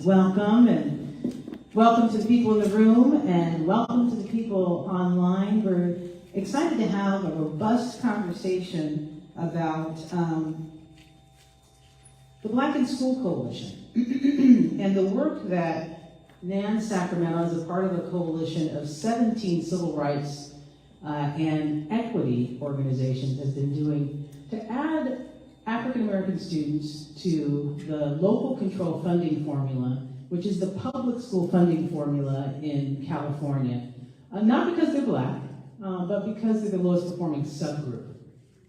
Welcome, and welcome to the people in the room, and welcome to the people online. We're excited to have a robust conversation about the Black in School Coalition and the work that NAN Sacramento, as a part of a coalition of 17 civil rights and equity organizations, has been doing to add African American students to the local control funding formula, which is the public school funding formula in California. Not because they're Black, but because they're the lowest performing subgroup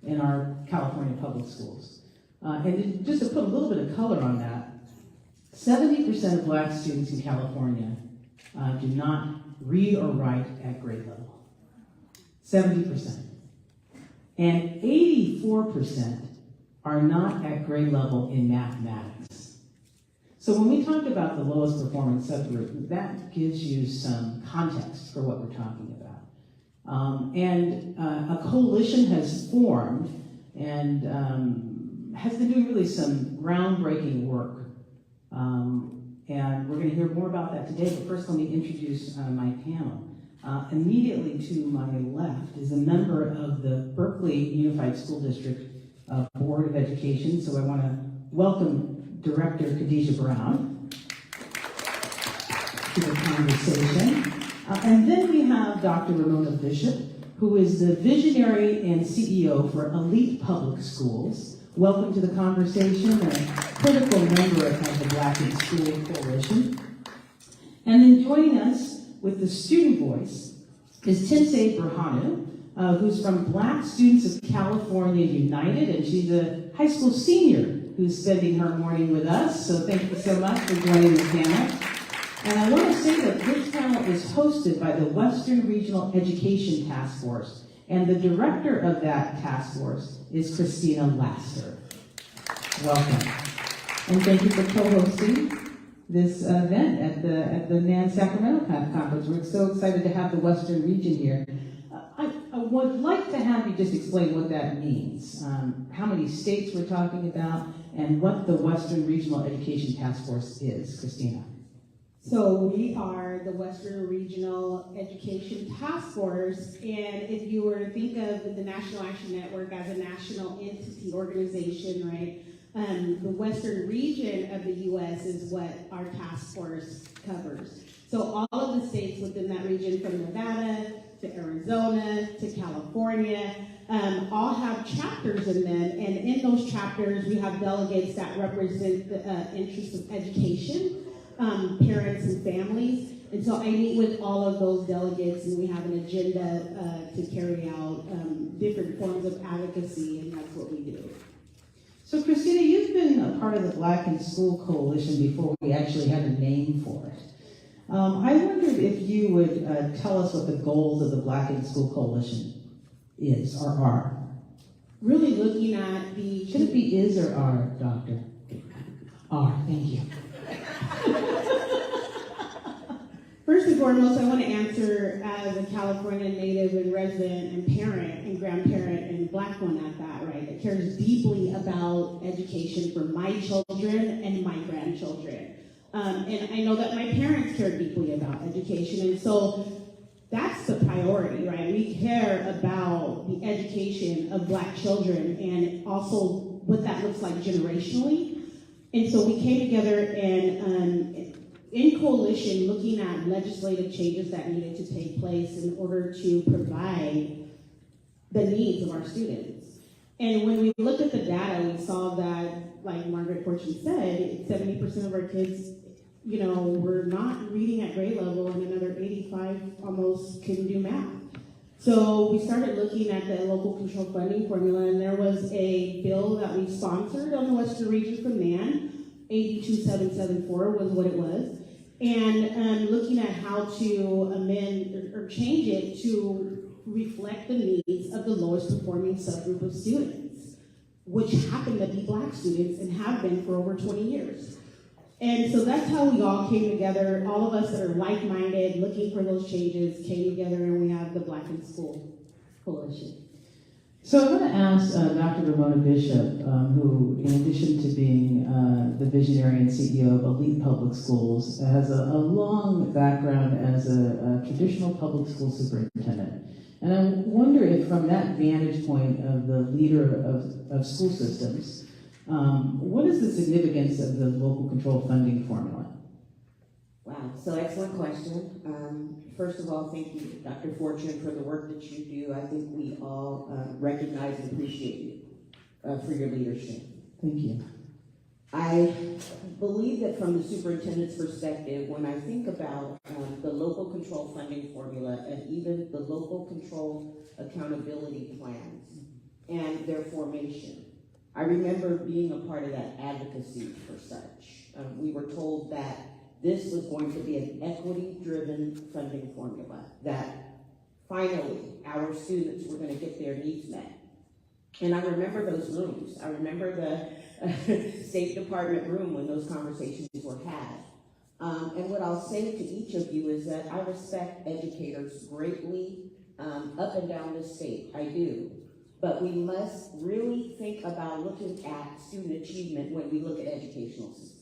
in our California public schools. And just to put a little bit of color on that, 70% of Black students in California do not read or write at grade level. 70%. And 84% are not at grade level in mathematics. So when we talk about the lowest performing subgroup, that gives you some context for what we're talking about. A coalition has formed and has been doing really some groundbreaking work. And we're going to hear more about that today, but first let me introduce my panel. Immediately to my left is a member of the Berkeley Unified School District Board of Education, so I want to welcome Director Khadijah Brown to the conversation. And then we have Dr. Ramona Bishop, who is the visionary and CEO for Elite Public Schools. Welcome to the conversation, a critical member of the Black in School Coalition. And then joining us with the student voice is Tinsae Birhanu, who's from Black Students of California United, and she's a high school senior who's spending her morning with us, so thank you so much for joining the panel. And I want to say that this panel is hosted by the Western Regional Education Taskforce, and the director of that task force is Christina Laster. Welcome. And thank you for co-hosting this event at the NAN Sacramento conference. We're so excited to have the Western region here. I would like to have you just explain what that means, how many states we're talking about, and what the Western Regional Education Task Force is. Christina. So we are the Western Regional Education Task Force, and if you were to think of the National Action Network as a national entity organization, right, the Western region of the U.S. is what our task force covers. So all of the states within that region, from Nevada to Arizona to California, all have chapters in them, and in those chapters we have delegates that represent the interests of education, parents and families. And so I meet with all of those delegates, and we have an agenda to carry out different forms of advocacy, and that's what we do. So Christina, you've been a part of the Black in School Coalition before we actually had a name for it. I wondered if you would tell us what the goals of the Black in School Coalition is or are. Really looking at the... Should it be is or are, Doctor? Are, thank you. First and foremost, I want to answer as a California native and resident and parent and grandparent and Black one at that, right, that cares deeply about education for my children and my grandchildren. And I know that my parents care deeply about education, and so that's the priority, right? We care about the education of Black children and also what that looks like generationally. And so we came together and in coalition looking at legislative changes that needed to take place in order to provide the needs of our students. And when we looked at the data, we saw that, like Margaret Fortune said, 70% of our kids, you know, were not reading at grade level, and another 85 almost couldn't do math. So we started looking at the local control funding formula, and there was a bill that we sponsored on the Western region from NAN. 82774 was what it was, and looking at how to amend or change it to reflect the needs of the lowest performing subgroup of students, which happen to be Black students and have been for over 20 years. And so that's how we all came together. All of us that are like-minded, looking for those changes, came together, and we have the Black in School Coalition. So I want to ask Dr. Ramona Bishop, who, in addition to being the visionary and CEO of Elite Public Schools, has a long background as a traditional public school superintendent. And I wonder if, from that vantage point of the leader of school systems, what is the significance of the local control funding formula? Wow, so excellent question. First of all, thank you, Dr. Fortune, for the work that you do. I think we all recognize and appreciate you for your leadership. Thank you. I believe that from the superintendent's perspective, when I think about the local control funding formula and even the local control accountability plans and their formation, I remember being a part of that advocacy for such. We were told that this was going to be an equity-driven funding formula, that finally our students were going to get their needs met. And I remember those rooms. I remember the State Department room when those conversations were had. And what I'll say to each of you is that I respect educators greatly up and down the state. I do. But we must really think about looking at student achievement when we look at educational systems.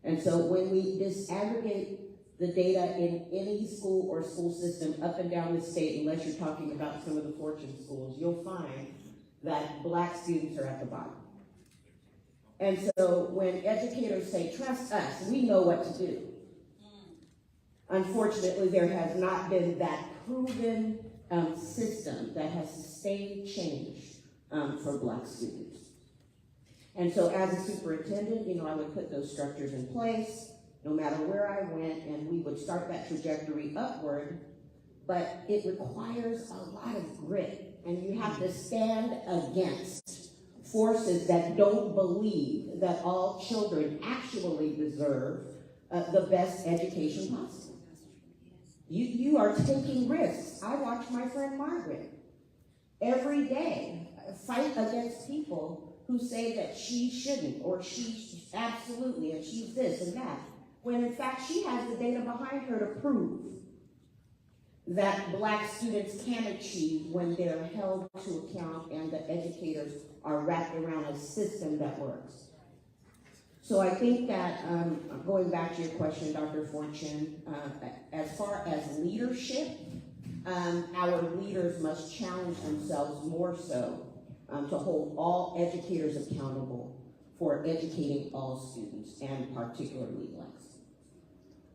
And so when we disaggregate the data in any school or school system up and down the state, unless you're talking about some of the Fortune schools, you'll find that Black students are at the bottom. And so when educators say, trust us, we know what to do. Unfortunately, there has not been that proven system that has sustained change for Black students. And so as a superintendent, I would put those structures in place no matter where I went, and we would start that trajectory upward, but it requires a lot of grit, and you have to stand against forces that don't believe that all children actually deserve the best education possible. You are taking risks. I watch my friend Margaret every day fight against people who say that she shouldn't, or she's absolutely, and she's this and that, when in fact she has the data behind her to prove that Black students can achieve when they're held to account and the educators are wrapped around a system that works. So I think that, going back to your question, Dr. Fortune, as far as leadership, our leaders must challenge themselves more so to hold all educators accountable for educating all students, and particularly Black students.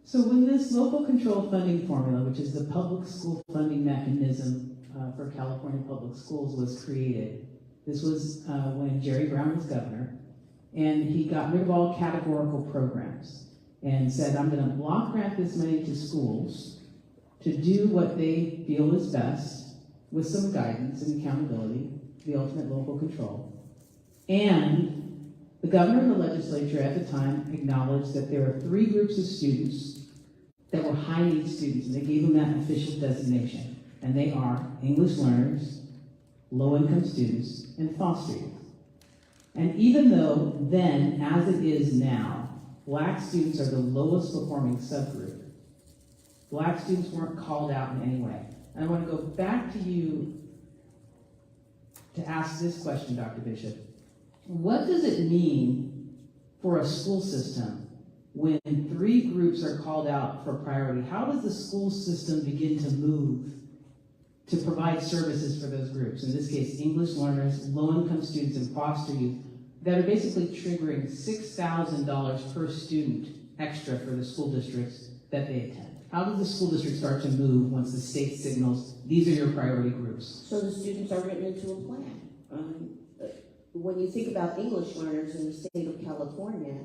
So when this local control funding formula, which is the public school funding mechanism for California public schools, was created, this was when Jerry Brown was governor, and he got rid of all categorical programs and said, I'm going to block grant this money to schools to do what they feel is best with some guidance and accountability, the ultimate local control. And the governor and the legislature at the time acknowledged that there were 3 groups of students that were high-need students, and they gave them that official designation. And they are English learners, low-income students, and foster youth. And even though then, as it is now, Black students are the lowest performing subgroup, Black students weren't called out in any way. And I want to go back to you to ask this question, Dr. Bishop. What does it mean for a school system when 3 groups are called out for priority? How does the school system begin to move to provide services for those groups? In this case, English learners, low-income students, and foster youth, that are basically triggering $6,000 per student extra for the school districts that they attend. How does the school district start to move once the state signals these are your priority groups? So the students are written into a plan. When you think about English learners in the state of California,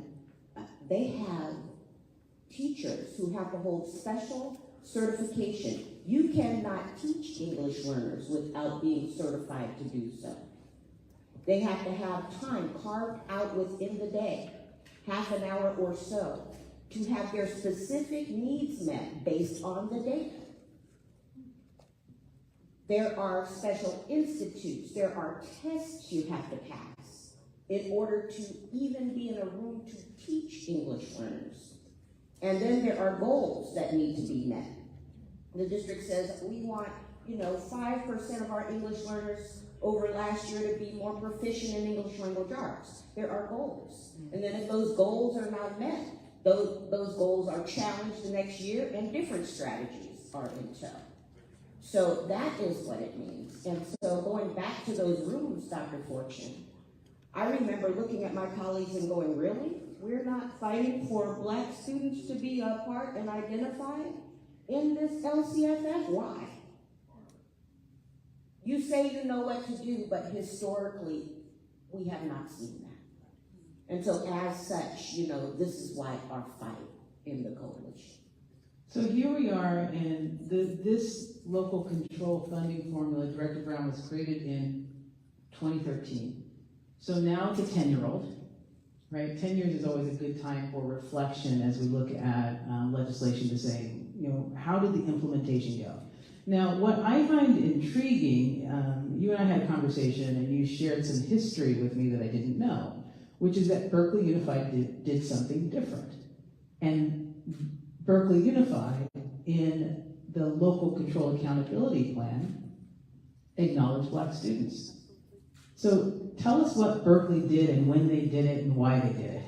they have teachers who have to hold special certification. You cannot teach English learners without being certified to do so. They have to have time carved out within the day, half an hour or so, to have their specific needs met based on the data. There are special institutes, there are tests you have to pass in order to even be in a room to teach English learners. And then there are goals that need to be met. The district says we want, 5% of our English learners over last year to be more proficient in English language arts. There are goals. And then if those goals are not met, those goals are challenged the next year and different strategies are in tow. So that is what it means. And so going back to those rooms, Dr. Fortune, I remember looking at my colleagues and going, really? We're not fighting for Black students to be a part and identified in this LCFF? Why? You say you know what to do, but historically, we have not seen that. And so as such, you know, this is why our fight in the coalition. So here we are, and this local control funding formula, Director Brown, was created in 2013. So now it's a 10-year-old, right? 10 years is always a good time for reflection as we look at legislation to say, you know, how did the implementation go? Now, what I find intriguing, you and I had a conversation and you shared some history with me that I didn't know, which is that Berkeley Unified did something different. And Berkeley Unified, in the local control accountability plan, acknowledged Black students. So tell us what Berkeley did and when they did it and why they did it.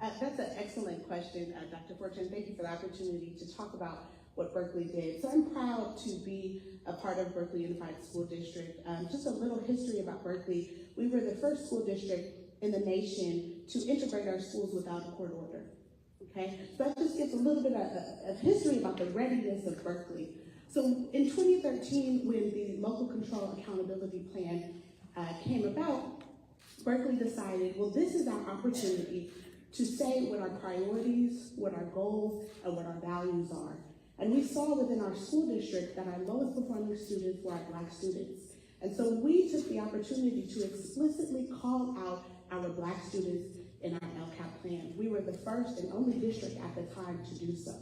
That's an excellent question, Dr. Fortune. Thank you for the opportunity to talk about what Berkeley did. So I'm proud to be a part of Berkeley Unified School District. Just a little history about Berkeley. We were the first school district in the nation to integrate our schools without a court order. Okay, so that just gives a little bit of history about the readiness of Berkeley. So in 2013, when the local control accountability plan came about, Berkeley decided, well, this is our opportunity to say what our priorities, what our goals, and what our values are. And we saw within our school district that our lowest performing students were our Black students. And so we took the opportunity to explicitly call out our Black students in our LCAP plan. We were the first and only district at the time to do so.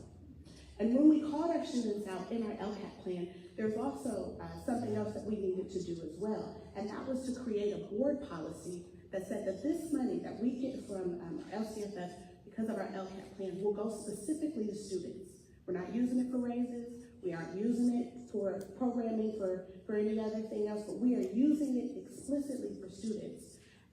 And when we called our students out in our LCAP plan, there's also something else that we needed to do as well. And that was to create a board policy that said that this money that we get from LCFF because of our LCAP plan will go specifically to students. We're not using it for raises. We aren't using it for programming for any other thing else, but we are using it explicitly for students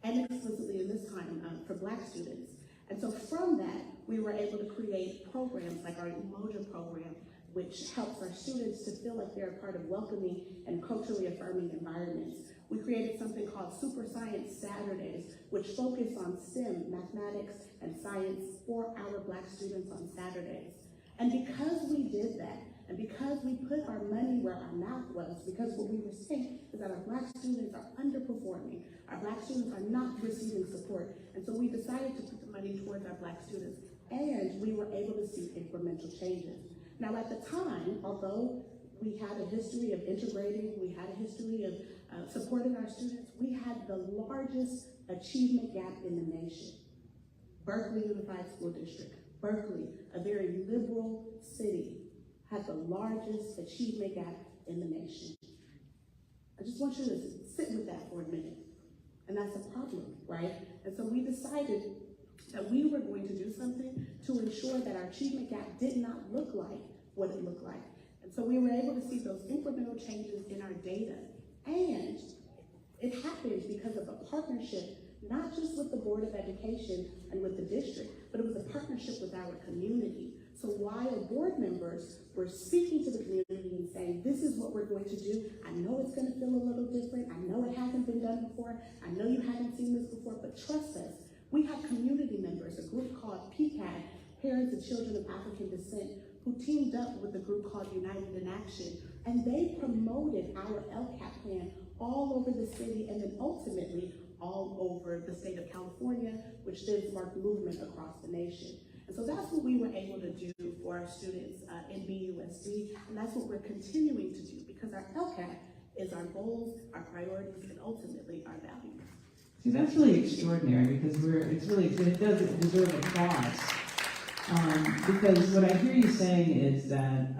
and explicitly in this time for Black students. And so from that, we were able to create programs like our Emoja program, which helps our students to feel like they're a part of welcoming and culturally affirming environments. We created something called Super Science Saturdays, which focus on STEM, mathematics, and science for our Black students on Saturdays. And because we did that, and because we put our money where our mouth was, because what we were saying is that our Black students are underperforming, our Black students are not receiving support, and so we decided to put the money towards our Black students, and we were able to see incremental changes. Now at the time, although we had a history of integrating, we had a history of supporting our students, we had the largest achievement gap in the nation. Berkeley Unified School District, Berkeley, a very liberal city, had the largest achievement gap in the nation. I just want you to sit with that for a minute. And that's a problem, right? And so we decided that we were going to do something to ensure that our achievement gap did not look like what it looked like. And so we were able to see those incremental changes in our data. And it happened because of a partnership, not just with the Board of Education and with the district, but it was a partnership with our community. So while board members were speaking to the community and saying, this is what we're going to do, I know it's going to feel a little different, I know it hasn't been done before, I know you haven't seen this before, but trust us, we have community members, a group called PCAD, Parents of Children of African Descent, who teamed up with a group called United in Action, and they promoted our LCAP plan all over the city and then ultimately all over the state of California, which then sparked movement across the nation. And so that's what we were able to do for our students in BUSD, and that's what we're continuing to do because our LCAP is our goals, our priorities, and ultimately our values. See, that's really extraordinary because it does deserve applause. Because what I hear you saying is that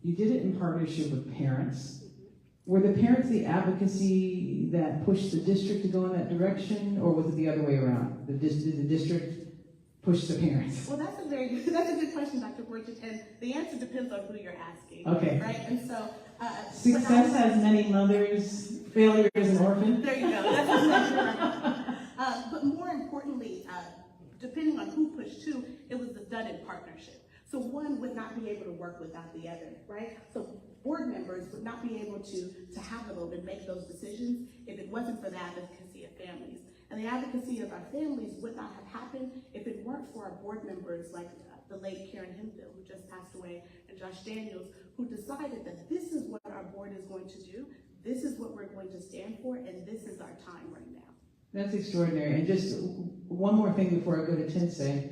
you did it in partnership with parents. Were the parents the advocacy that pushed the district to go in that direction, or was it the other way around? Did the district push the parents? Well, that's a good question, Dr. Fortune, and the answer depends on who you're asking. Okay. Right, and so. Success has many mothers, failure is an orphan. There you go. That's exactly right. But more importantly, depending on who pushed who, it was done in partnership. So one would not be able to work without the other, right? So board members would not be able to have a vote and make those decisions if it wasn't for the advocacy of families. And the advocacy of our families would not have happened if it weren't for our board members like the late Karen Hemphill, who just passed away, and Josh Daniels, who decided that this is what our board is going to do, this is what we're going to stand for, and this is our time right now. That's extraordinary. And just one more thing before I go to Tinsae.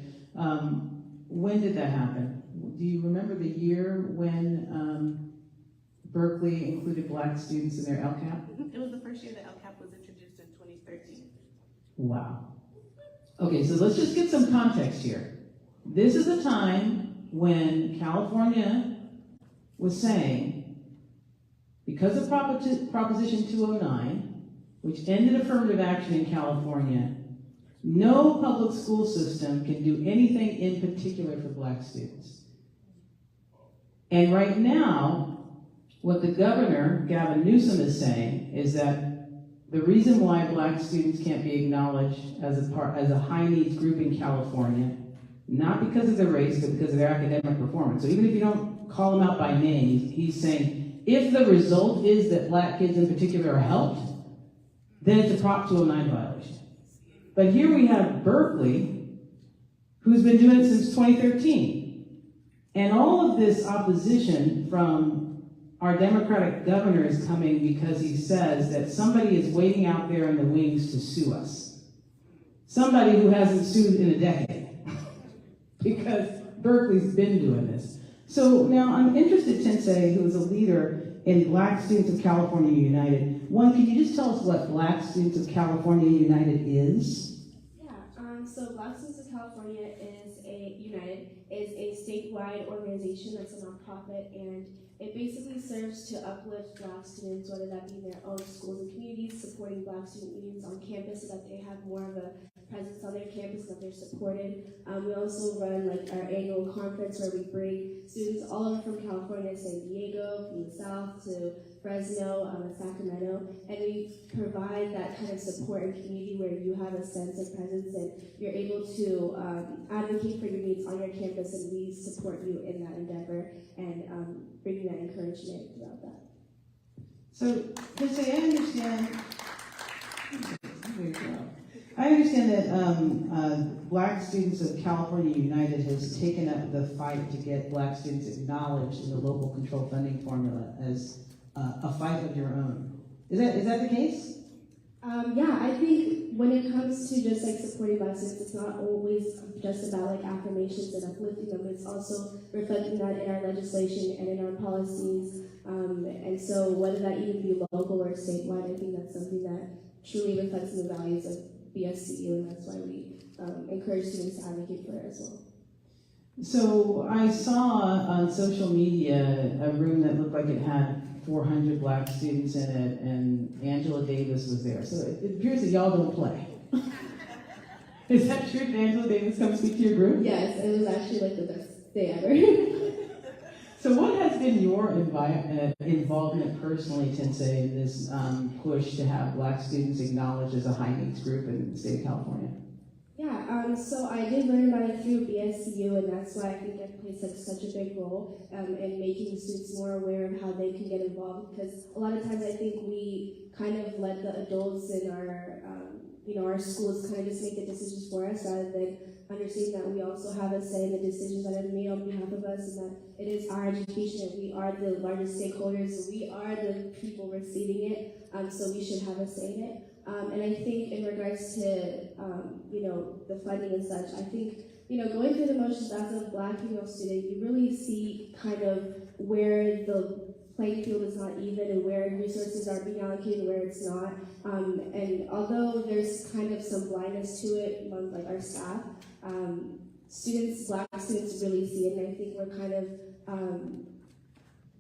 When did that happen? Do you remember the year when Berkeley included Black students in their LCAP? It was the first year that LCAP was introduced in 2013. Wow. Okay, so let's just get some context here. This is a time when California was saying, because of Proposition 209, which ended affirmative action in California, no public school system can do anything in particular for Black students. And right now, what the governor, Gavin Newsom, is saying is that the reason why Black students can't be acknowledged as a high needs group in California, not because of their race, but because of their academic performance. So even if you don't call them out by name, he's saying, if the result is that Black kids in particular are helped, then it's a Prop 209 violation. But here we have Berkeley, who's been doing it since 2013. And all of this opposition from our Democratic governor is coming because he says that somebody is waiting out there in the wings to sue us. Somebody who hasn't sued in a decade. Because Berkeley's been doing this. So now I'm interested, Tinsae, who is a leader in Black Students of California United. One, can you just tell us what Black Students of California United is? Yeah, so Black Students of California is a statewide organization that's a nonprofit, and it basically serves to uplift Black students, whether that be in their own schools and communities, supporting Black student unions on campus so that they have more of a presence on their campus, that they're supported. We also run like our annual conference where we bring students all over from California, San Diego, from the South to Fresno, Sacramento, and we provide that kind of support and community where you have a sense of presence and you're able to advocate for your needs on your campus, and we support you in that endeavor and bringing that encouragement throughout that. So, I understand that Black Students of California United has taken up the fight to get Black students acknowledged in the local control funding formula as a fight of your own. Is that the case? Yeah, I think when it comes to just like supporting Black students, it's not always just about like affirmations and uplifting them. It's also reflecting that in our legislation and in our policies. And so whether that even be local or statewide, I think that's something that truly reflects the values of BSCU, and that's why we encourage students to advocate for it as well. So I saw on social media a room that looked like it had 400 Black students in it, and Angela Davis was there. So it appears that y'all don't play. Is that true? Did Angela Davis come speak to your group? Yes, it was actually like the best day ever. So what has been your involvement personally, Tinsae, in this push to have Black students acknowledged as a high needs group in the state of California? Yeah, so I did learn about it through BSCU, and that's why I think it plays such a big role in making students more aware of how they can get involved. Because a lot of times I think we kind of let the adults in our schools kind of just make the decisions for us, rather than understanding that we also have a say in the decisions that are made on behalf of us, and that it is our education, and we are the largest stakeholders, we are the people receiving it, so we should have a say in it. And I think in regards to, the funding and such, I think, going through the motions as a Black female student, you really see kind of where the playing field is not even and where resources are being allocated and where it's not. And although there's kind of some blindness to it among like our staff, Black students really see it, and I think we're kind of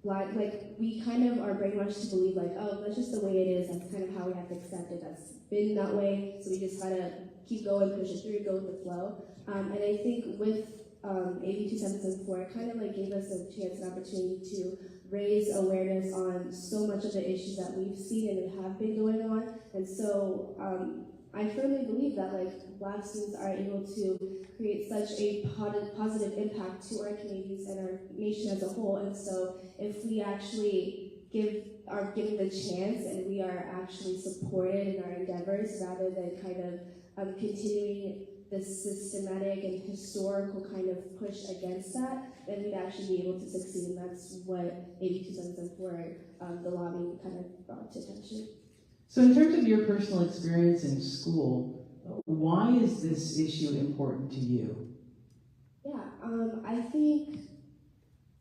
blind, like we kind of are brainwashed to believe like, oh, that's just the way it is. That's kind of how we have to accept it. That's been that way, so we just gotta keep going, push it through, go with the flow. And I think with AB 2774, it kind of like gave us a chance and opportunity to raise awareness on so much of the issues that we've seen and have been going on. And so I firmly believe that like Black students are able to create such a positive impact to our communities and our nation as a whole. And so if we actually are given the chance and we are actually supported in our endeavors rather than kind of continuing this systematic and historical kind of push against that, then we'd actually be able to succeed. And that's what AB 2774, the lobbying kind of brought to attention. So in terms of your personal experience in school, why is this issue important to you? Yeah, I think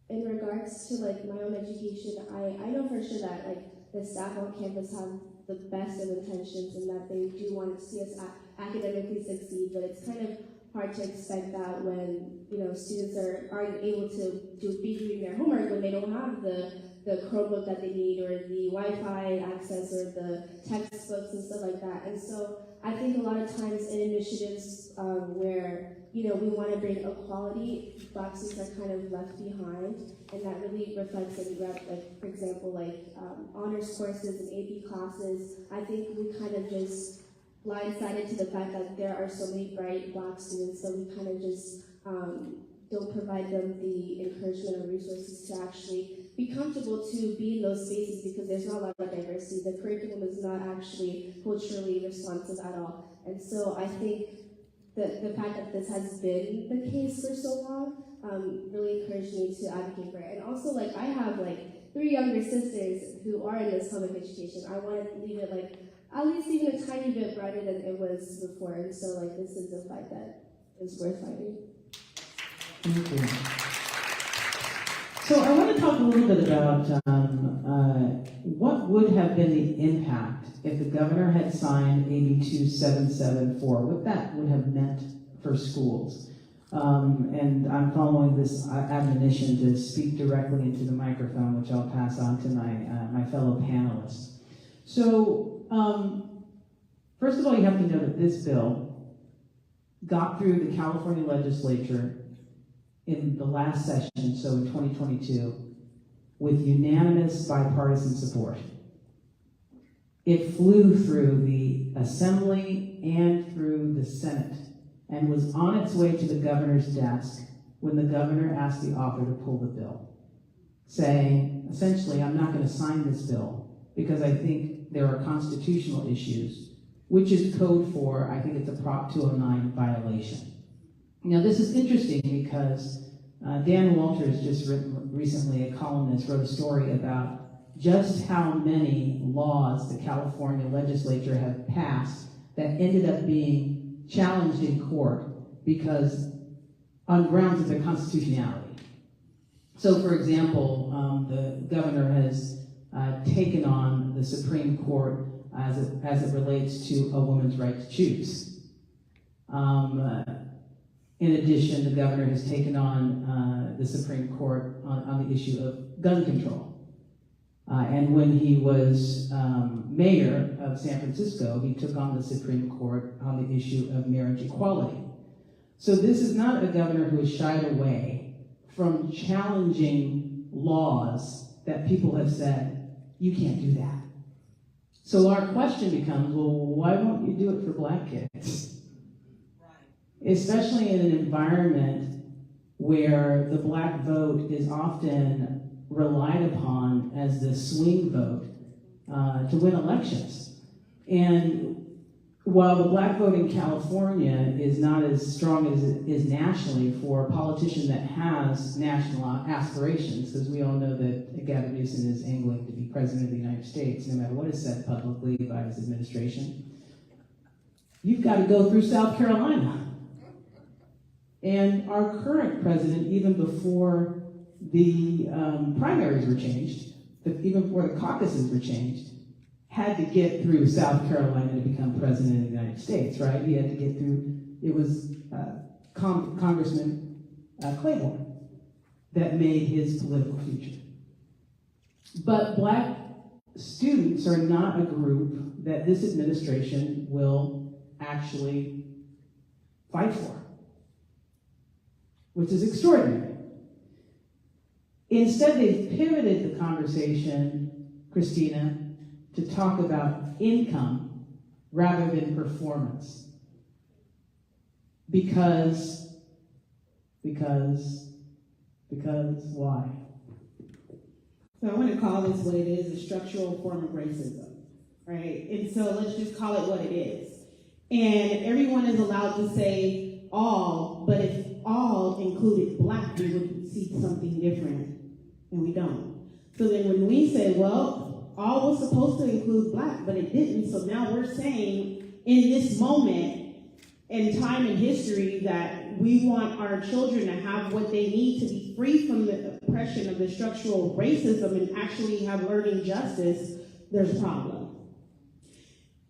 in regards to like my own education, I know for sure that like the staff on campus have the best of intentions and that they do want to see us academically succeed, but it's kind of hard to expect that when, you know, students aren't able to be doing their homework when they don't have the Chromebook that they need or the Wi-Fi access or the textbooks and stuff like that. And so I think a lot of times in initiatives where, you know, we want to bring equality, Black students are kind of left behind, and that really reflects in, like, for example, like honors courses and AP classes. I think we kind of just blindsided to the fact that there are so many bright Black students, so we kind of just don't provide them the encouragement or resources to actually be comfortable to be in those spaces because there's not a lot of diversity. The curriculum is not actually culturally responsive at all. And so I think that the fact that this has been the case for so long really encouraged me to advocate for it. And also, like, I have like 3 younger sisters who are in this public education. I want to leave it like at least even a tiny bit brighter than it was before. And so like this is a fight that is worth fighting. Thank you. So I want to talk a little bit about what would have been the impact if the governor had signed AB 2774, what that would have meant for schools. And I'm following this admonition to speak directly into the microphone, which I'll pass on to my fellow panelists. So first of all, you have to know that this bill got through the California legislature in the last session, so in 2022, with unanimous bipartisan support. It flew through the Assembly and through the Senate and was on its way to the governor's desk when the governor asked the author to pull the bill, saying, essentially, I'm not going to sign this bill because I think there are constitutional issues, which is code for, I think it's a Prop 209 violation. Now, this is interesting because Dan Walters just recently, a columnist, wrote a story about just how many laws the California legislature have passed that ended up being challenged in court because on grounds of their constitutionality. So, for example, the governor has taken on the Supreme Court as it relates to a woman's right to choose. In addition, the governor has taken on the Supreme Court on the issue of gun control. And when he was mayor of San Francisco, he took on the Supreme Court on the issue of marriage equality. So this is not a governor who has shied away from challenging laws that people have said, you can't do that. So our question becomes, well, why won't you do it for Black kids? Especially in an environment where the Black vote is often relied upon as the swing vote to win elections. And while the Black vote in California is not as strong as it is nationally for a politician that has national aspirations, because we all know that Gavin Newsom is angling to be president of the United States, no matter what is said publicly by his administration, you've got to go through South Carolina. And our current president, even before the primaries were changed, even before the caucuses were changed, had to get through South Carolina to become president of the United States, right? He had to get through, it was Congressman Claiborne that made his political future. But Black students are not a group that this administration will actually fight for, which is extraordinary. Instead, they've pivoted the conversation, Christina, to talk about income rather than performance. Because why? So I want to call this what it is, a structural form of racism, right? And so let's just call it what it is. And everyone is allowed to say all, but if all included Black, we would see something different, and we don't. So then when we say, well, all was supposed to include Black, but it didn't, so now we're saying in this moment, in time in history, that we want our children to have what they need to be free from the oppression of the structural racism and actually have learning justice, there's a problem.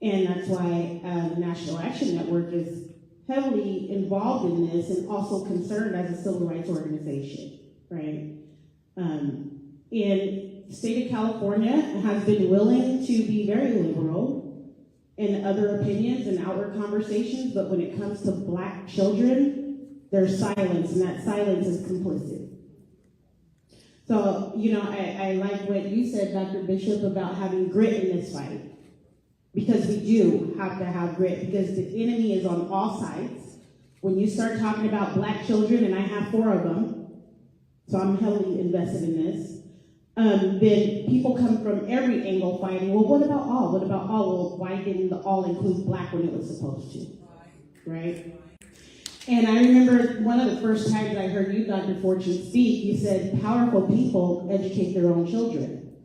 And that's why the National Action Network is heavily involved in this and also concerned as a civil rights organization, right? And the state of California has been willing to be very liberal in other opinions and outward conversations, but when it comes to Black children, there's silence, and that silence is complicit. So, I like what you said, Dr. Bishop, about having grit in this fight, because we do have to have grit, because the enemy is on all sides. When you start talking about Black children, and I have 4 of them, so I'm heavily invested in this, then people come from every angle fighting, well, what about all? What about all? Well, why didn't the all include Black when it was supposed to? Right? And I remember one of the first times I heard you, Dr. Fortune, speak, you said, powerful people educate their own children.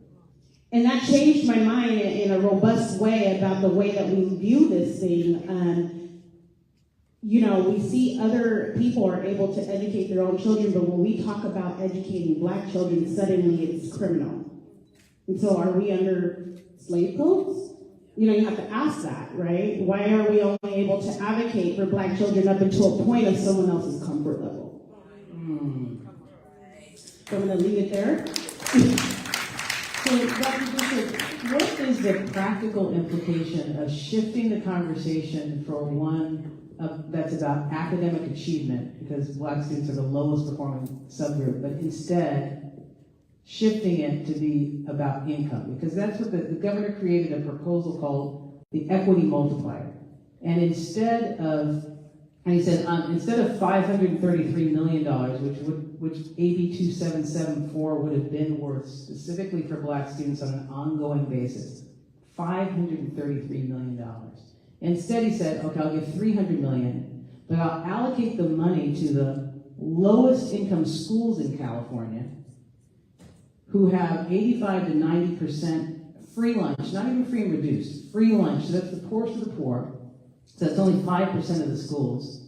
And that changed my mind in a robust way about the way that we view this thing. We see other people are able to educate their own children, but when we talk about educating Black children, suddenly it's criminal. And so are we under slave codes? You have to ask that, right? Why are we only able to advocate for Black children up until a point of someone else's comfort level? So I'm going to leave it there. So, Dr. Bishop, what is the practical implication of shifting the conversation from one that's about academic achievement, because Black students are the lowest performing subgroup, but instead shifting it to be about income? Because that's what the governor created a proposal called the equity multiplier. And instead of $533 million, which AB 2774 would have been worth specifically for Black students on an ongoing basis, $533 million. Instead, he said, okay, I'll give $300 million, but I'll allocate the money to the lowest income schools in California who have 85 to 90% free lunch, not even free and reduced, free lunch. So that's the poorest of the poor. So that's only 5% of the schools.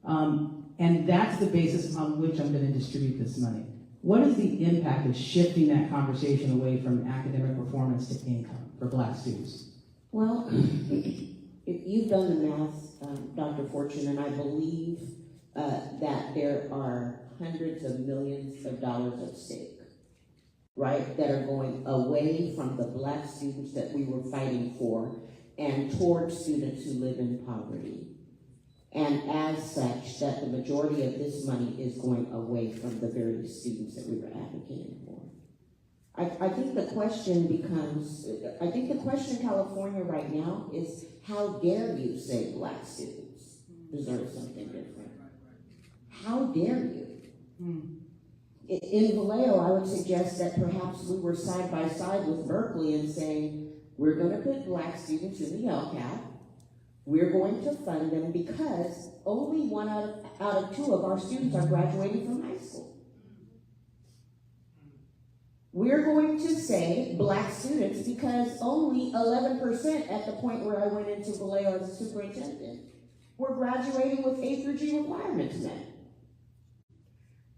And that's the basis on which I'm going to distribute this money. What is the impact of shifting that conversation away from academic performance to income for Black students? Well, you've done the math, Dr. Fortune, and I believe that there are hundreds of millions of dollars at stake, right, that are going away from the Black students that we were fighting for and toward students who live in poverty. And as such, that the majority of this money is going away from the very students that we were advocating for. I think the question in California right now is, how dare you say Black students deserve something different? How dare you? In Vallejo, I would suggest that perhaps we were side by side with Berkeley and saying, we're going to put Black students in the LCAP. We're going to fund them because only 1 out of 2 of our students are graduating from high school. We're going to say Black students because only 11% at the point where I went into Vallejo as a superintendent were graduating with A through G requirements then.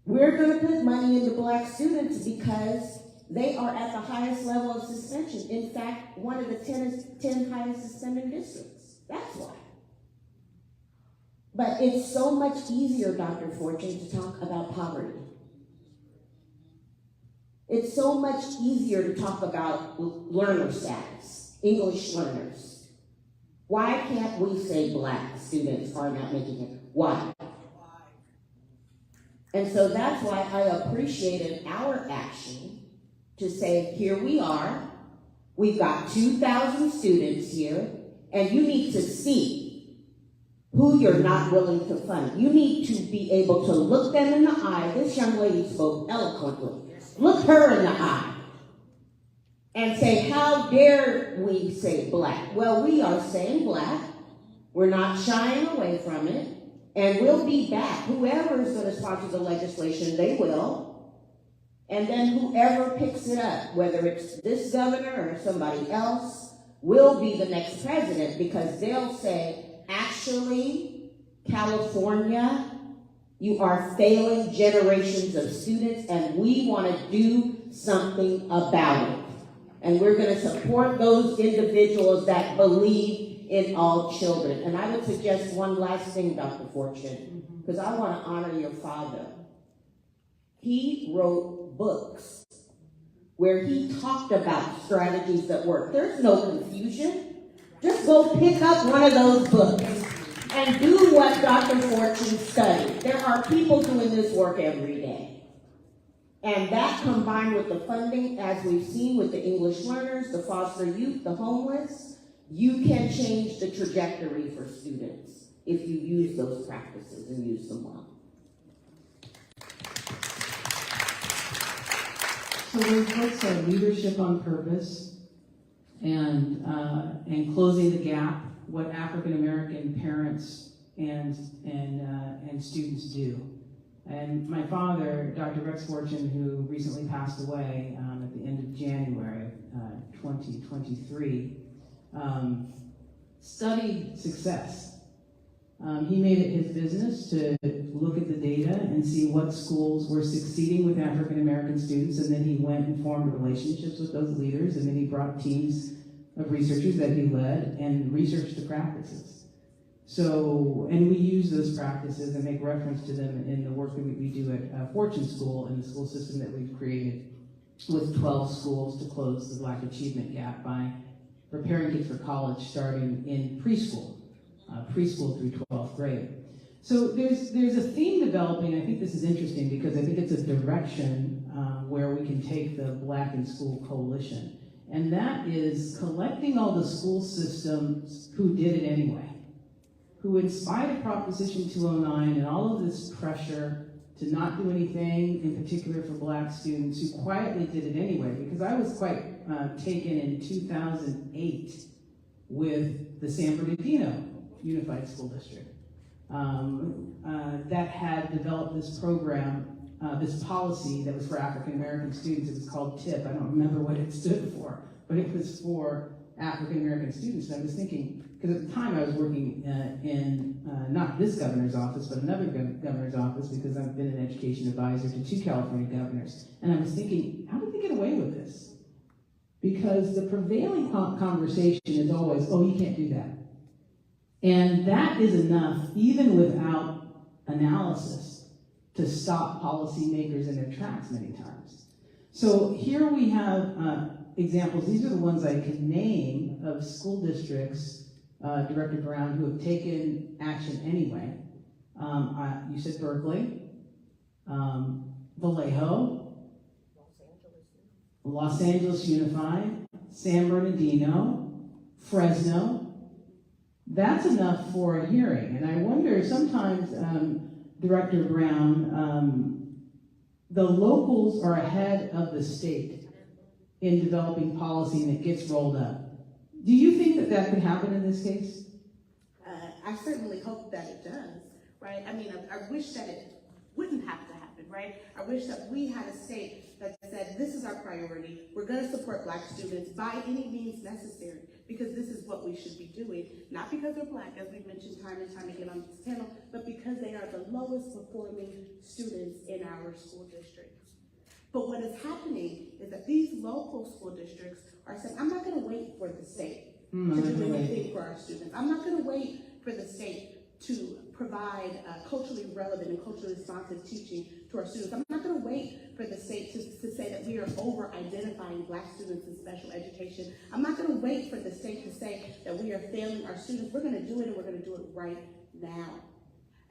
We're going to put money into Black students because they are at the highest level of suspension. In fact, one of the 10 highest suspended districts. That's why. But it's so much easier, Dr. Fortune, to talk about poverty. It's so much easier to talk about learner status, English learners. Why can't we say Black students are not making it? Why? And so that's why I appreciated our action to say, here we are, we've got 2,000 students here, and you need to see who you're not willing to fund. You need to be able to look them in the eye. This young lady spoke eloquently. Look her in the eye and say, how dare we say Black? Well, we are saying Black. We're not shying away from it. And we'll be back. Whoever is going to sponsor the legislation, they will. And then whoever picks it up, whether it's this governor or somebody else, will be the next president, because they'll say, actually, California, you are failing generations of students, and we want to do something about it. And we're going to support those individuals that believe in all children. And I would suggest one last thing, Dr. Fortune, because I want to honor your father. He wrote books where he talked about strategies that work. There's no confusion. Just go pick up one of those books and do what Dr. Fortune studied. There are people doing this work every day. And that, combined with the funding, as we've seen with the English learners, the foster youth, the homeless, you can change the trajectory for students if you use those practices and use them well. So those books are Leadership on Purpose and Closing the Gap, what African American parents and students do. And my father, Dr. Rex Fortune, who recently passed away at the end of January 2023, studied success. He made it his business to look at the data and see what schools were succeeding with African American students, and then he went and formed relationships with those leaders, and then he brought teams of researchers that he led and researched the practices. So, and we use those practices and make reference to them in the work that we do at Fortune School and the school system that we've created with 12 schools to close the Black achievement gap by preparing kids for college starting in preschool through 12th grade. So there's a theme developing. I think this is interesting because I think it's a direction where we can take the Black in School Coalition. And that is collecting all the school systems who did it anyway, who in spite of Proposition 209 and all of this pressure to not do anything, in particular for Black students, who quietly did it anyway, because I was quite taken in 2008 with the San Bernardino Unified School District that had developed this program, this policy that was for African American students. It was called TIP. I don't remember what it stood for, but it was for African American students. And I was thinking, because at the time I was working in not this governor's office, but another governor's office, because I've been an education advisor to 2 California governors. And I was thinking, how did they get away with this? Because the prevailing conversation is always, oh, you can't do that. And that is enough, even without analysis, to stop policymakers in their tracks many times. So here we have examples. These are the ones I can name of school districts, Director Brown, who have taken action anyway. You said Berkeley, Vallejo, Los Angeles Unified, San Bernardino, Fresno. That's enough for a hearing. And I wonder sometimes, Director Brown, the locals are ahead of the state in developing policy and it gets rolled up. Do you think that that could happen in this case? I certainly hope that it does, right? I mean, I wish that it wouldn't have to happen, right? I wish that we had a state that said, this is our priority. We're going to support Black students by any means necessary, because this is what we should be doing, not because they're Black, as we've mentioned time and time again on this panel, but because they are the lowest performing students in our school districts. But what is happening is that these local school districts are saying, I'm not going to wait for the state to do anything for our students. I'm not going to wait for the state to provide culturally relevant and culturally responsive teaching to our students. I'm not going to wait for the state to say that we are over-identifying Black students in special education. I'm not going to wait for the state to say that we are failing our students. We're going to do it, and we're going to do it right now.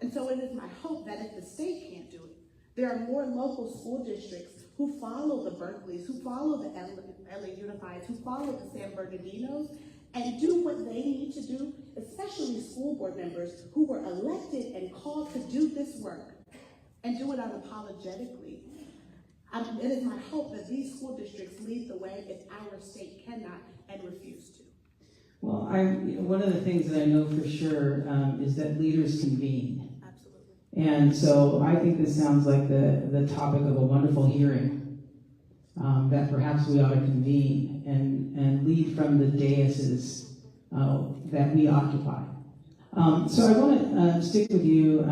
And so it is my hope that if the state can't do it, there are more local school districts who follow the Berkeleys, who follow the LA Unifieds, who follow the San Bernardinos, and do what they need to do, especially school board members who were elected and called to do this work and do it unapologetically. It is my hope that these school districts lead the way if our state cannot and refuse to. Well, one of the things that I know for sure is that leaders convene. Absolutely. And so I think this sounds like the topic of a wonderful hearing that perhaps we ought to convene and lead from the daises that we occupy. So I want to stick with you,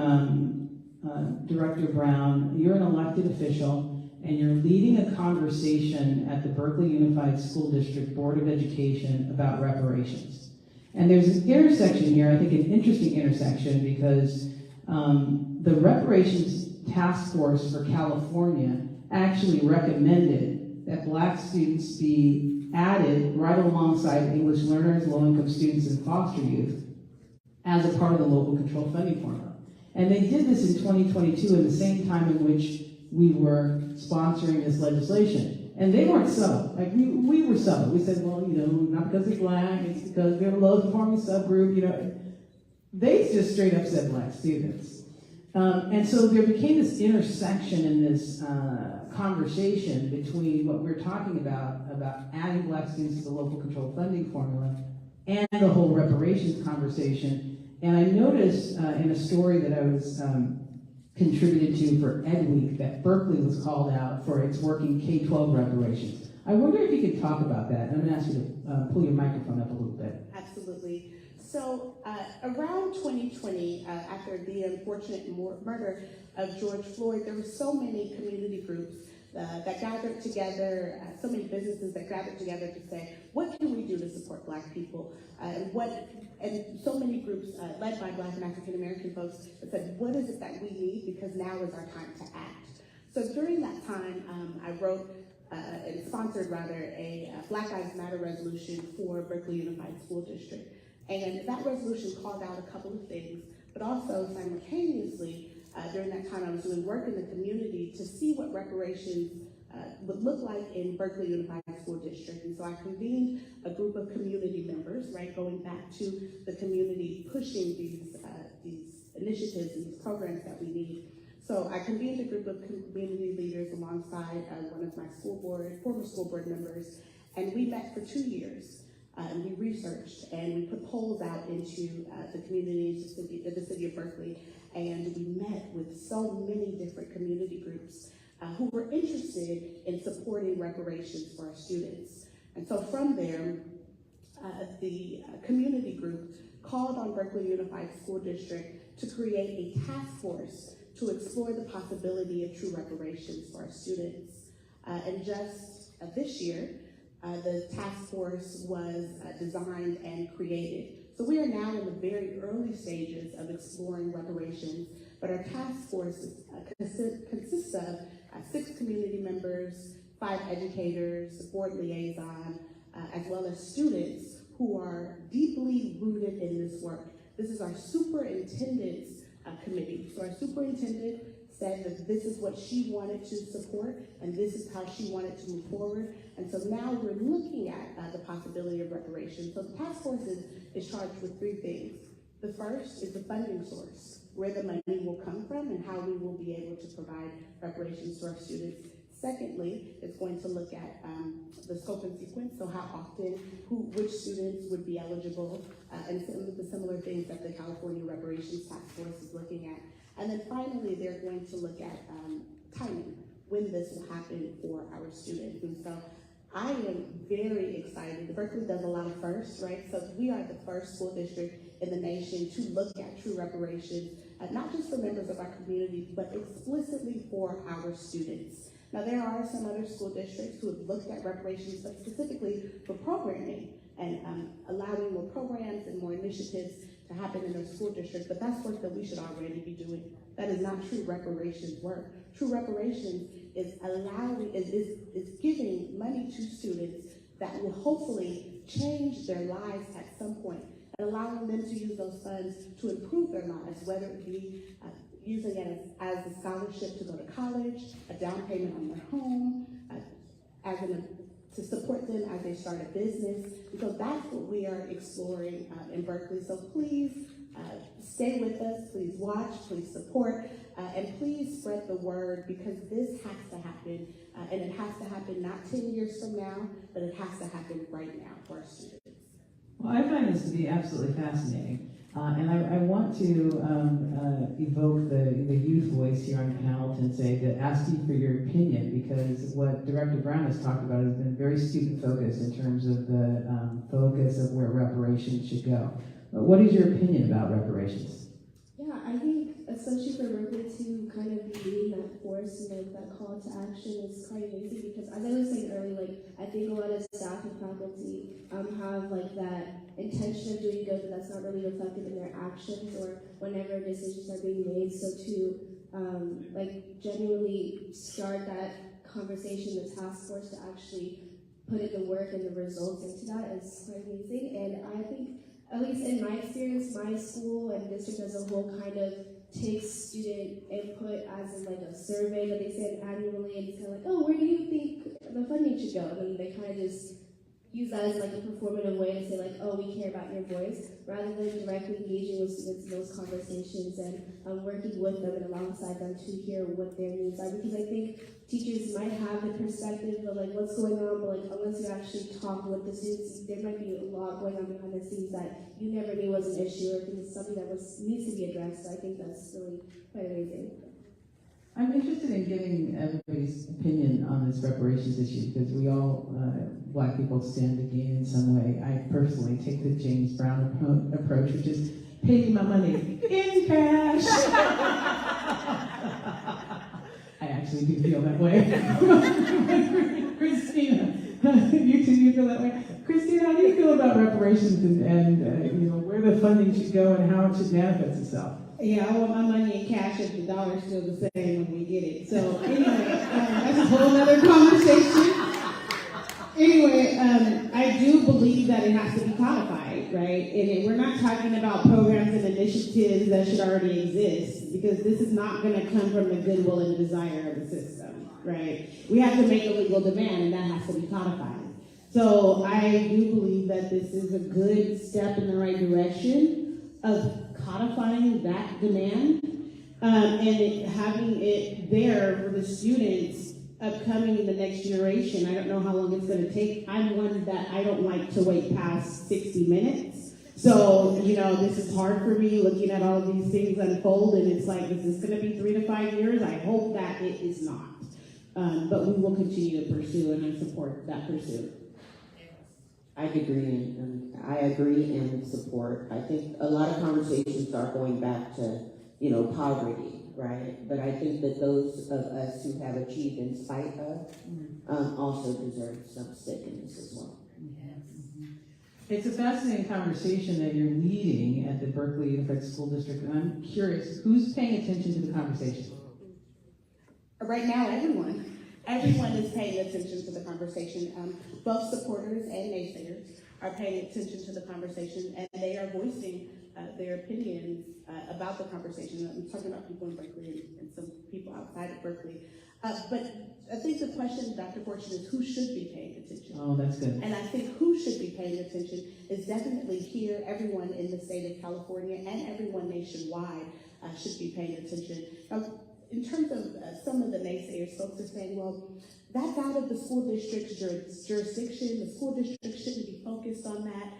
Director Brown. You're an elected official, and you're leading a conversation at the Berkeley Unified School District Board of Education about reparations. And there's an intersection here, I think an interesting intersection, because the reparations task force for California actually recommended that Black students be added right alongside English learners, low-income students, and foster youth as a part of the local control funding formula. And they did this in 2022 at the same time in which we were sponsoring this legislation. And they weren't subtle. Like, we were subtle. We said, well, not because they're Black, it's because they're a low-performing subgroup, They just straight up said Black students. And so there became this intersection in this conversation between what we're talking about adding Black students to the local control funding formula and the whole reparations conversation. And I noticed in a story that I was contributed to for Ed Week that Berkeley was called out for its work in K-12 reparations. I wonder if you could talk about that. I'm going to ask you to pull your microphone up a little bit. Absolutely. So around 2020, after the unfortunate murder of George Floyd, there were so many community groups that gathered together, so many businesses that gathered together to say, what can we do to support Black people? And so many groups led by Black and African American folks that said, what is it that we need? Because now is our time to act. So during that time, I wrote and sponsored a Black Lives Matter resolution for Berkeley Unified School District. And that resolution called out a couple of things, but also simultaneously, during that time I was doing work in the community to see what reparations would look like in Berkeley Unified School District. And so I convened a group of community members, right, going back to the community pushing these initiatives and these programs that we need. So I convened a group of community leaders alongside one of my former school board members, and we met for 2 years. And we researched and we put polls out into the communities of the city of Berkeley, and we met with so many different community groups who were interested in supporting reparations for our students. And so from there, the community group called on Berkeley Unified School District to create a task force to explore the possibility of true reparations for our students. And just this year, the task force was designed and created. So we are now in the very early stages of exploring reparations, but our task force consists of 6 community members, 5 educators, a board liaison, as well as students who are deeply rooted in this work. This is our superintendent's committee. So our superintendent said that this is what she wanted to support, and this is how she wanted to move forward. And so now we're looking at the possibility of reparations. So the task force is charged with 3 things. The first is the funding source, where the money will come from and how we will be able to provide reparations to our students. Secondly, it's going to look at the scope and sequence, so how often, which students would be eligible, and some of the similar things that the California Reparations Task Force is looking at. And then finally, they're going to look at timing, when this will happen for our students. And so I am very excited. Berkeley does a lot of firsts, right? So we are the first school district in the nation to look at true reparations, not just for members of our community, but explicitly for our students. Now, there are some other school districts who have looked at reparations, but specifically for programming and allowing more programs and more initiatives to happen in their school district, but that's work that we should already be doing. That is not true reparations work. True reparations is giving money to students that will hopefully change their lives at some point, and allowing them to use those funds to improve their lives, whether it be using it as a scholarship to go to college, a down payment on their home, to support them as they start a business, because that's what we are exploring in Berkeley. So please stay with us, please watch, please support, and please spread the word, because this has to happen, and it has to happen not 10 years from now, but it has to happen right now for our students. Well, I find this to be absolutely fascinating. And I want to evoke the youth voice here on panel Tinsae to ask you for your opinion, because what Director Brown has talked about has been very student-focused in terms of the focus of where reparations should go. But what is your opinion about reparations? Yeah, I think especially for Berkeley to kind of be leading that force and like that call to action is quite amazing, because as I was saying earlier, like I think a lot of staff and faculty have like that intention of doing good, but that's not really reflected in their actions or whenever decisions are being made. So to like genuinely start that conversation, the task force to actually put in the work and the results into that is quite amazing. And I think, at least in my experience, my school and district as a whole kind of takes student input as in like a survey that they send annually, and it's kind of like, oh, where do you think the funding should go? And then they kind of just use that as like a performative way to say like, oh, we care about your voice, rather than directly engaging with students in those conversations and working with them and alongside them to hear what their needs are. Because I think teachers might have the perspective of like what's going on, but like unless you actually talk with the students, there might be a lot going on behind the scenes that you never knew was an issue, or think it's something that needs to be addressed. So I think that's really quite amazing. I'm interested in getting everybody's opinion on this reparations issue, because we all, Black people, stand to gain in some way. I personally take the James Brown approach, which is pay me my money in cash. I actually do feel that way. Christina, you feel that way? Christina, how do you feel about reparations and where the funding should go and how it should manifest itself? Yeah, I want my money in cash if the dollar's still the same when we get it. So anyway, that's a whole other conversation. Anyway, I do believe that it has to be codified, right? And we're not talking about programs and initiatives that should already exist, because this is not going to come from the goodwill and desire of the system, right? We have to make a legal demand, and that has to be codified. So I do believe that this is a good step in the right direction of codifying that demand, and having it there for the students upcoming in the next generation. I don't know how long it's going to take. I'm one that I don't like to wait past 60 minutes. So, this is hard for me looking at all of these things unfold, and it's like, is this going to be 3 to 5 years? I hope that it is not. But we will continue to pursue and support that pursuit. I agree and support. I think a lot of conversations are going back to, poverty, right? But I think that those of us who have achieved in spite of also deserve some stake in this as well. It's a fascinating conversation that you're leading at the Berkeley Unified School District, and I'm curious, who's paying attention to the conversation? Right now, everyone. Everyone is paying attention to the conversation. Both supporters and naysayers are paying attention to the conversation, and they are voicing their opinions about the conversation. I'm talking about people in Berkeley and some people outside of Berkeley. But I think the question, Dr. Fortune, is who should be paying attention? Oh, that's good. And I think who should be paying attention is definitely here, everyone in the state of California and everyone nationwide should be paying attention. In terms of some of the naysayers, folks are saying, well, that's out of the school district's jurisdiction. The school district shouldn't be focused on that.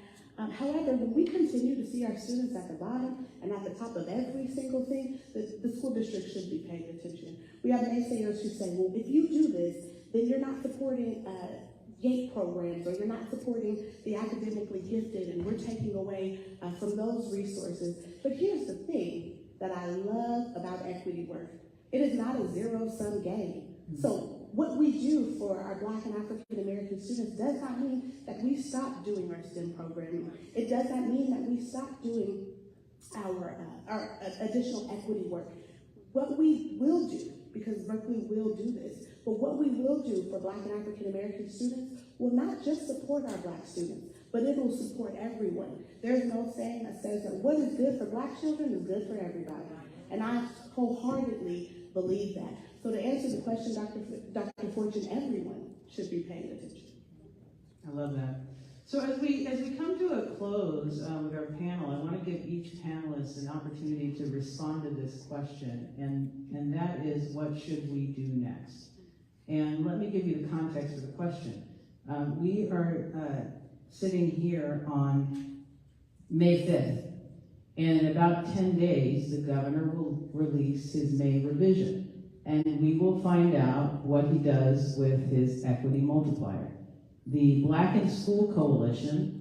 However, when we continue to see our students at the bottom and at the top of every single thing, the school district should be paying attention. We have naysayers who say, well, if you do this, then you're not supporting GATE programs, or you're not supporting the academically gifted, and we're taking away from those resources. But here's the thing that I love about equity work. It is not a zero-sum game. So what we do for our Black and African American students does not mean that we stop doing our STEM programming. It does not mean that we stop doing our additional equity work. What we will do, because Berkeley will do this, but what we will do for Black and African American students will not just support our Black students, but it will support everyone. There's no saying that says that what is good for Black children is good for everybody. And I wholeheartedly believe that. So to answer the question, Dr. Fortune, everyone should be paying attention. I love that. So as we come to a close with our panel, I want to give each panelist an opportunity to respond to this question, and that is, what should we do next? And let me give you the context for the question. We are sitting here on May 5th, and in about 10 days, the governor will release his May revision, and we will find out what he does with his equity multiplier. The Black in School Coalition,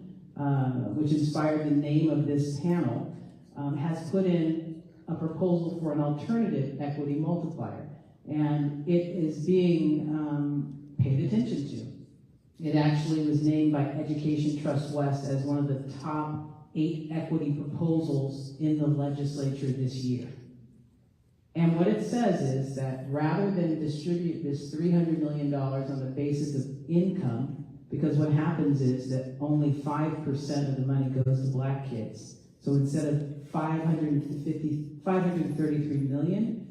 which inspired the name of this panel, has put in a proposal for an alternative equity multiplier, and it is being paid attention to. It actually was named by Education Trust West as one of the top 8 equity proposals in the legislature this year. And what it says is that rather than distribute this $300 million on the basis of income, because what happens is that only 5% of the money goes to Black kids. So instead of $533 million,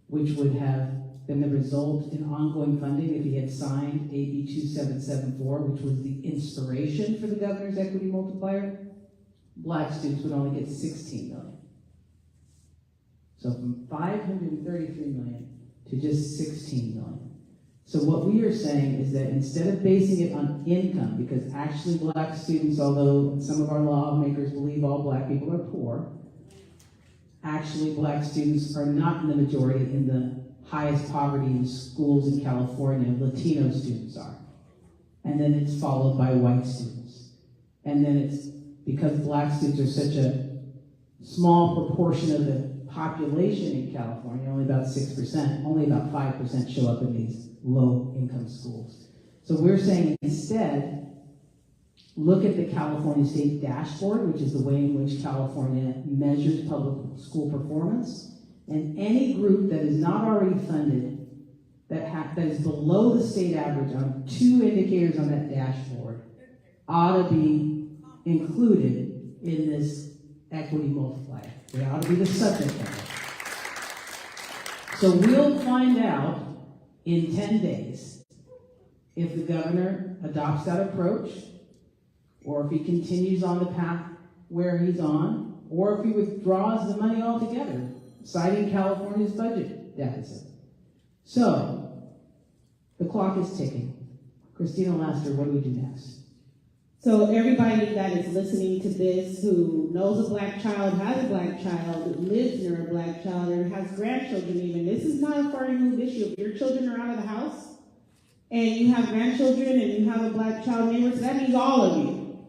which would have been the result in ongoing funding if he had signed AB 2774, which was the inspiration for the governor's equity multiplier, Black students would only get $16 million. So from $533 million to just $16 million. So what we are saying is that instead of basing it on income, because actually Black students, although some of our lawmakers believe all Black people are poor, actually Black students are not in the majority in the highest poverty in schools in California. Latino students are. And then it's followed by white students. And then it's because Black students are such a small proportion of the population in California, only about 6%, only about 5% show up in these low-income schools. So we're saying instead, look at the California State Dashboard, which is the way in which California measures public school performance, and any group that is not already funded, that is below the state average on 2 indicators on that dashboard, ought to be included in this equity multiplier. They ought to be the subject of it. So we'll find out in 10 days if the governor adopts that approach, or if he continues on the path where he's on, or if he withdraws the money altogether, citing California's budget deficit. So, the clock is ticking. Christina Laster, what do we do next? So everybody that is listening to this who knows a Black child, has a Black child, lives near a Black child, or has grandchildren even, this is not a far removed issue. If your children are out of the house and you have grandchildren and you have a Black child neighbor, so that means all of you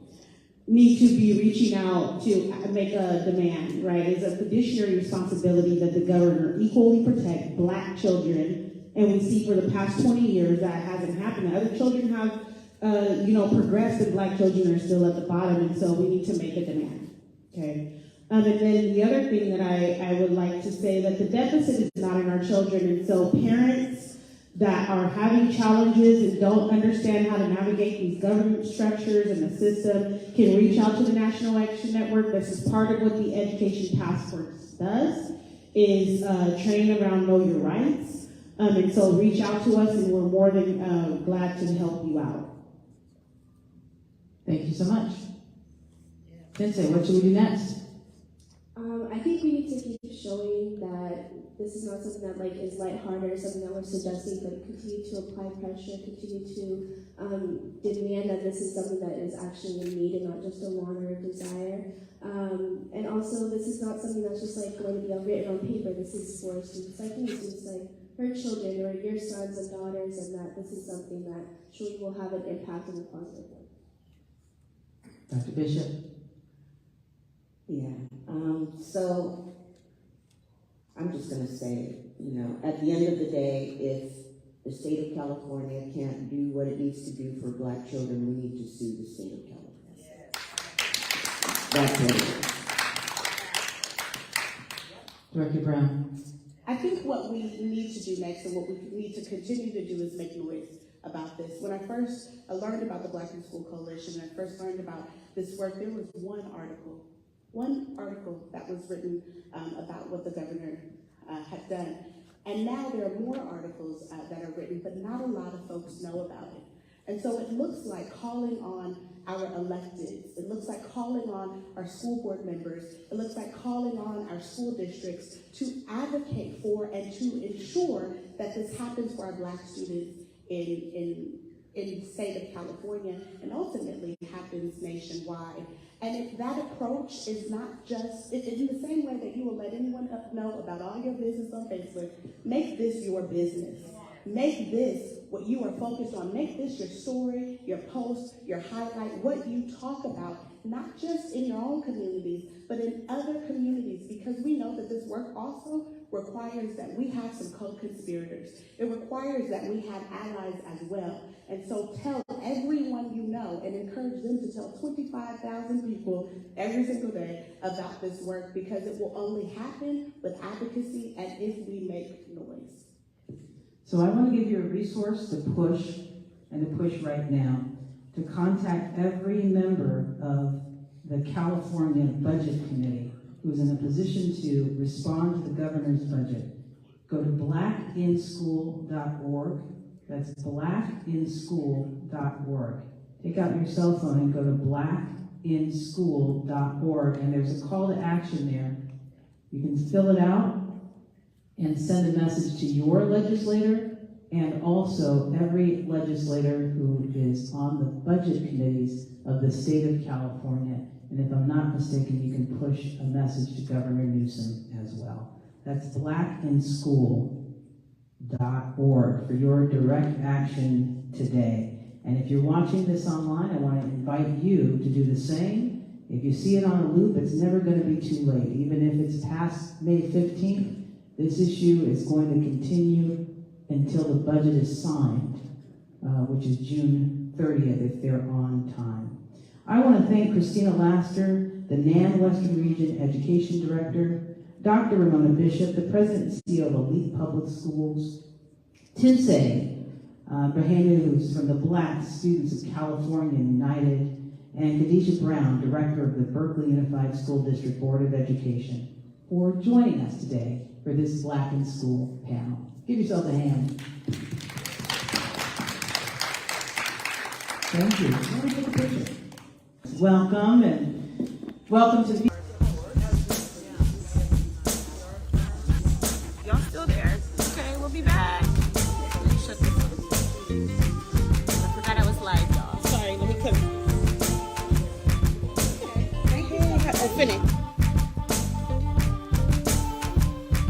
need to be reaching out to make a demand, right? It's a fiduciary responsibility that the governor equally protect Black children, and we see for the past 20 years that hasn't happened. Other children have progressed, and Black children are still at the bottom, and so we need to make a demand, okay? And then the other thing that I would like to say, that the deficit is not in our children, and so parents that are having challenges and don't understand how to navigate these government structures and the system can reach out to the National Action Network. This is part of what the Education Taskforce does, is train around know your rights. And so reach out to us, and we're more than glad to help you out. Thank you so much. Tinsae, what should we do next? I think we need to keep showing that this is not something that is lighthearted or something that we're suggesting, but continue to apply pressure, continue to demand that this is something that is actually a need and not just a want or a desire. And also, this is not something that's just going to be written on paper. This is for students like me, students like her children or your sons and daughters, and that this is something that surely will have an impact in a positive way. Dr. Bishop? Yeah, so I'm just going to say, at the end of the day, if the state of California can't do what it needs to do for Black children, we need to sue the state of California. That's what it is. Director Brown. I think what we need to do next and what we need to continue to do is make noise about this. When I first learned about the Black in School Coalition, and I first learned about this work, there was one article that was written about what the governor had done. And now there are more articles that are written, but not a lot of folks know about it. And so it looks like calling on our electeds, it looks like calling on our school board members, it looks like calling on our school districts to advocate for and to ensure that this happens for our Black students in the state of California and ultimately happens nationwide. And if that approach is not just, in the same way that you will let anyone know about all your business on Facebook, make this your business. Make this what you are focused on. Make this your story, your post, your highlight, what you talk about, not just in your own communities, but in other communities, because we know that this work also requires that we have some co-conspirators. It requires that we have allies as well. And so tell everyone you know and encourage them to tell 25,000 people every single day about this work, because it will only happen with advocacy and if we make noise. So I want to give you a resource to push, and to push right now, to contact every member of the California Budget Committee who's in a position to respond to the governor's budget. Go to blackinschool.org. That's blackinschool.org. Take out your cell phone and go to blackinschool.org, and there's a call to action there. You can fill it out and send a message to your legislator and also every legislator who is on the budget committees of the state of California. And if I'm not mistaken, you can push a message to Governor Newsom as well. That's blackinschool.org for your direct action today. And if you're watching this online, I want to invite you to do the same. If you see it on a loop, it's never going to be too late. Even if it's past May 15th, this issue is going to continue until the budget is signed, which is June 30th if they're on time. I want to thank Christina Laster, the NAN Western Region Education Director, Dr. Ramona Bishop, the President and CEO of Elite Public Schools, Tinsae, Birhanu, who's from the Black Students of California United, and Khadijah Brown, Director of the Berkeley Unified School District Board of Education, for joining us today for this Black in School panel. Give yourself a hand. Thank you. Let me take a picture. Welcome to